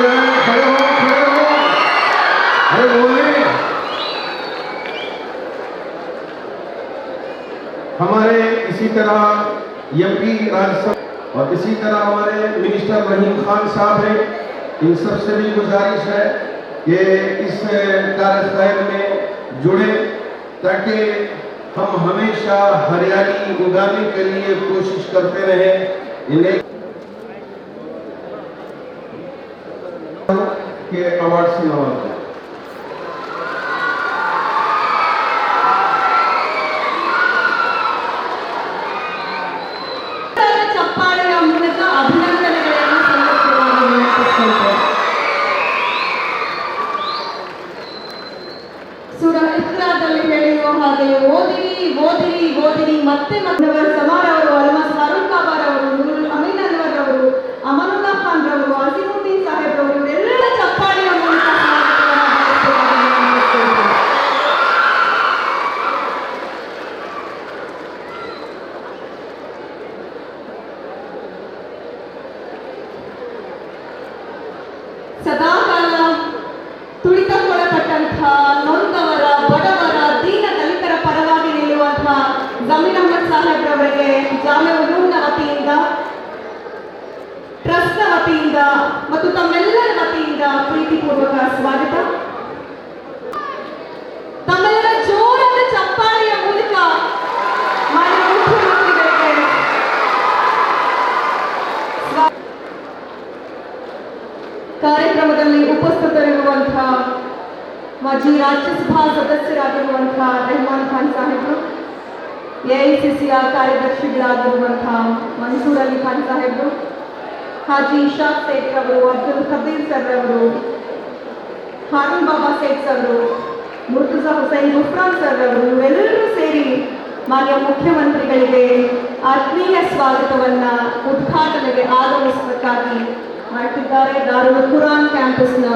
खड़े हो, खड़े हो। अरे बोलिए। हमारे इसी तरह एमपी राज्यसभा और इसी तरह हमारे मिनिस्टर रहीम खान साहब हैं, इन सबसे भी गुजारिश है कि इस कार्यक्रम में जुड़े ताकि हम हमेशा हरियाली उगाने के लिए कोशिश करते रहे। इन्हें के अवार्ड से नवाजा। ಚಪ್ಪಾಳೆಯ ಮೂಲಕ ಅಭಿನಂದನೆಗಳನ್ನು ಸಲ್ಲಿಸುವುದನ್ನು ವಿನಂತಿಸುತ್ತೇವೆ. ಸುರ ಇಕ್ರಾದಲ್ಲಿ ಹೇಳಿರುವ ಹಾಗೆ ಓದಿರಿ ಓದಿರಿ ಓದಿರಿ ಮತ್ತೆ ಸಮಾರ್ ಅವರು, ಅಲ್ಮಸ್ ಫಾರೂಕ್ ಬಾಬಾರ್ ಅವರು, ನೂರುಲ್ ಅಮೀನ್ ಅನ್ವರ್ ಅವರು, ಅಮನುಲ್ಲಾ ಖಾನ್ ರವರು, ಅಜೀಮುದ್ದೀನ್ ಸಾಹೇಬ್ ಅವರು ಇವರೆಲ್ಲ ಚಪ್ಪಾಳೆಯ ಮೂಲಕ ಸದಾಕಾಲ ತುಳಿತಕ್ಕೊಳಪಟ್ಟಂತಹ ನೊಂದವರ, ಬಡವರ, ದೀನ ದಲಿತರ ಪರವಾಗಿ ನಿಲ್ಲುವಂತಹ ಜಮೀರ್ ಅಹ್ಮದ್ ಸಾಹೇಬ್ರವರಿಗೆ ಜಾಮೆ ಉಲೂಮ್ನ ವತಿಯಿಂದ, ಟ್ರಸ್ಟ್ನ ವತಿಯಿಂದ ಮತ್ತು ತಮ್ಮೆಲ್ಲರ ವತಿಯಿಂದ ಪ್ರೀತಿಪೂರ್ವಕ ಸ್ವಾಗತ. ತಮ್ಮೆಲ್ಲರ ಜೋರಾದ ಚಪ್ಪಾಳೆಯ ಮೂಲಕ ಮಾನ್ಯ ಮುಖ್ಯಮಂತ್ರಿಗಳಿಗೆ ಕಾರ್ಯಕ್ರಮದಲ್ಲಿ ಉಪಸ್ಥಿತರಿರುವಂತಹ ಮಾಜಿ ರಾಜ್ಯಸಭಾ ಸದಸ್ಯರಾಗಿರುವಂತಹ ರೆಹಮಾನ್ ಖಾನ್ ಸಾಹೇಬರು, ಎಐಸಿಸಿಯ ಕಾರ್ಯದರ್ಶಿಗಳಾಗಿರುವಂತಹ ಮನ್ಸೂರ್ ಅಲಿ ಖಾನ್ ಸಾಹೇಬರು, ಹಾಜಿ ಇಶಾಕ್ ಸೇಠ್ ಅವರು, ಅಬ್ದುಲ್ ಖಬೀರ್ ಸರ್ ಅವರು, ಹಾರೂನ್ ಬಾಬಾ ಸೇಠ್ ಅವರು, ಮುರ್ತುಜಾ ಹುಸೈನ್ ಗುಫ್ರಾನ್ ಸರ್ ಅವರು ಇವೆಲ್ಲರೂ ಸೇರಿ ಮಾನ್ಯ ಮುಖ್ಯಮಂತ್ರಿಗಳಿಗೆ ಆತ್ಮೀಯ ಸ್ವಾಗತವನ್ನ ಉದ್ಘಾಟನೆಗೆ ಆಗಮಿಸಬೇಕಾಗಿ ಮಾಡ್ತಿದ್ದಾರೆ. ದಾರುಲ್ ಖುರಾನ್ ಕ್ಯಾಂಪಸ್ನ